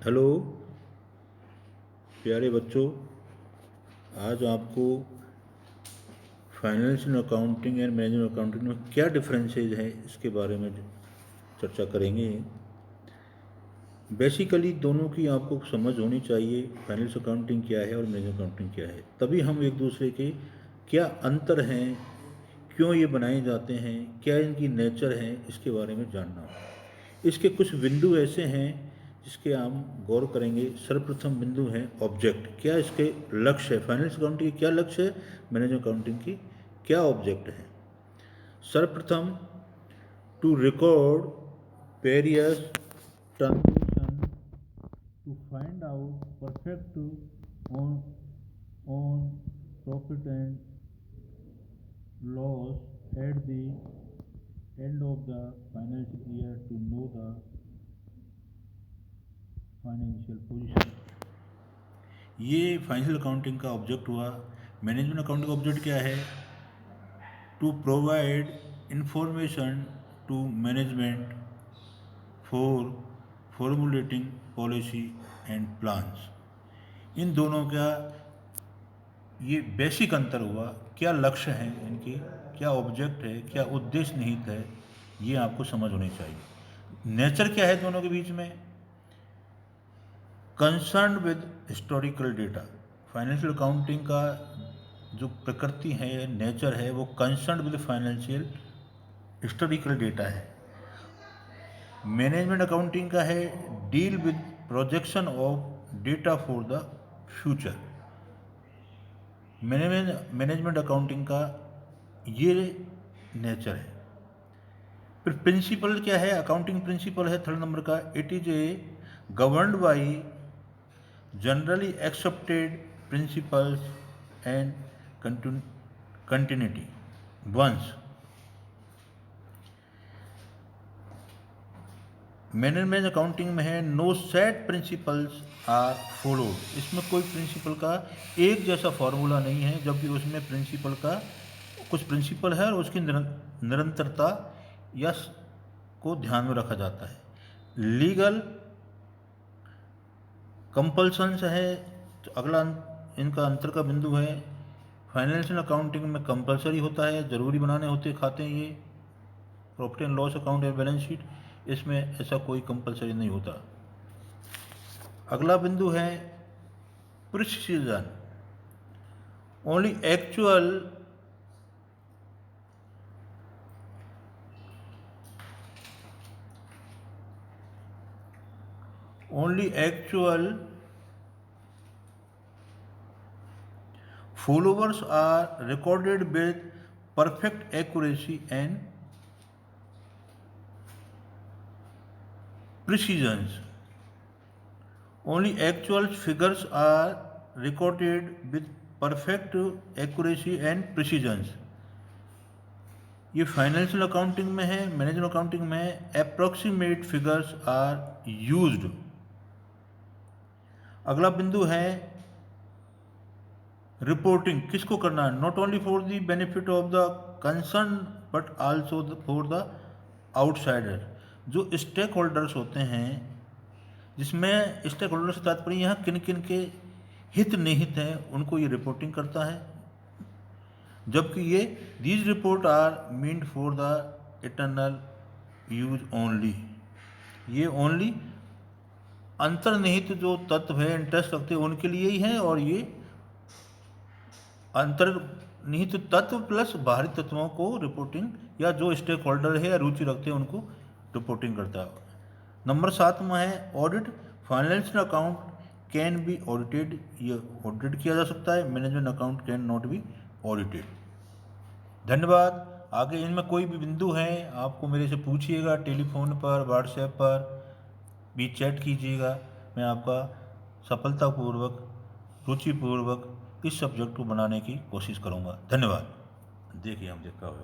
Hello प्यारे बच्चों, आज आपको financial accounting and management accounting में क्या डिफरेंसेस हैं इसके बारे में चर्चा करेंगे। बेसिकली दोनों की आपको समझ होनी चाहिए, फाइनेंशियल अकाउंटिंग क्या है और मैनेजमेंट अकाउंटिंग क्या है, तभी हम एक दूसरे के क्या अंतर हैं, क्यों ये बनाए जाते हैं, क्या इनकी नेचर है, इसके बारे में जानना। इसके कुछ बिंदु ऐसे हैं जिसके हम गौर करेंगे। सर्वप्रथम बिंदु है ऑब्जेक्ट, क्या इसके लक्ष्य है, फाइनेंशियल अकाउंटिंग की क्या लक्ष्य है, मैनेजमेंट अकाउंटिंग की क्या ऑब्जेक्ट है। सर्वप्रथम to record various transaction to find out perfect on on profit and loss at the end of the financial year to know the financial position. ये फाइनेंशियल अकाउंटिंग का ऑब्जेक्ट हुआ। Management accounting का object क्या है? To provide information to management for formulating policy and plans. इन दोनों का ये बेसिक अंतर हुआ। क्या लक्ष्य है इनके, क्या ऑब्जेक्ट है, क्या उद्देश्य निहित है, ये आपको समझ होनी चाहिए। नेचर क्या है दोनों के बीच में? Concern with historical data. Financial accounting का जो प्रकृति है, नेचर है, वो concern with financial historical data है। मैनेजमेंट अकाउंटिंग का है deal with projection of data for the future. Management accounting का ये नेचर है। फिर प्रिंसिपल क्या है? अकाउंटिंग प्रिंसिपल है थर्ड नंबर का, it is a governed by generally accepted principles and continuity once management accounting में है no set principles are followed. इसमें कोई प्रिंसिपल का एक जैसा फॉर्मूला नहीं है, जबकि उसमें प्रिंसिपल का कुछ प्रिंसिपल है और उसकी निरंतरता या को ध्यान में रखा जाता है। लीगल कंपल्सन्स है तो अगला इनका अंतर का बिंदु है। फाइनेंशियल अकाउंटिंग में कंपलसरी होता है, ज़रूरी बनाने होते खाते हैं ये, प्रॉफिट एंड लॉस अकाउंट या बैलेंस शीट, इसमें ऐसा कोई कंपलसरी नहीं होता। अगला बिंदु है precision. Only actual followers are recorded with perfect accuracy and precision. Only actual figures are recorded with perfect accuracy and precision. ये फाइनेंशियल अकाउंटिंग में है। मैनेजमेंट अकाउंटिंग में अप्रॉक्सीमेट फिगर्स आर यूज्ड। अगला बिंदु है रिपोर्टिंग किसको करना है? Not only for the benefit of the concern but also for the outsider. जो स्टेक होल्डर्स होते हैं, जिसमें स्टेक होल्डर से तात्पर्य यहाँ किन किन के हित निहित हैं, उनको ये रिपोर्टिंग करता है। जबकि ये these report are meant for the internal use only. ये ओनली अंतर्निहित जो तत्व है, इंटरेस्ट रखते हैं, उनके लिए ही है, और ये अंतर्निहित तत्व प्लस बाहरी तत्वों को रिपोर्टिंग, या जो स्टेक होल्डर है या रुचि रखते हैं उनको रिपोर्टिंग करता है। नंबर 7 में है audit. Financial account can be audited, ये ऑडिट किया जा सकता है। Management account can not be audited. धन्यवाद। आगे इनमें कोई भी बिंदु है आपको मेरे से पूछिएगा, टेलीफोन पर, व्हाट्सएप पर भी चैट कीजिएगा। मैं आपका सफलतापूर्वक, रुचिपूर्वक इस सब्जेक्ट को बनाने की कोशिश करूंगा। धन्यवाद। देखिए हम देखा होगा।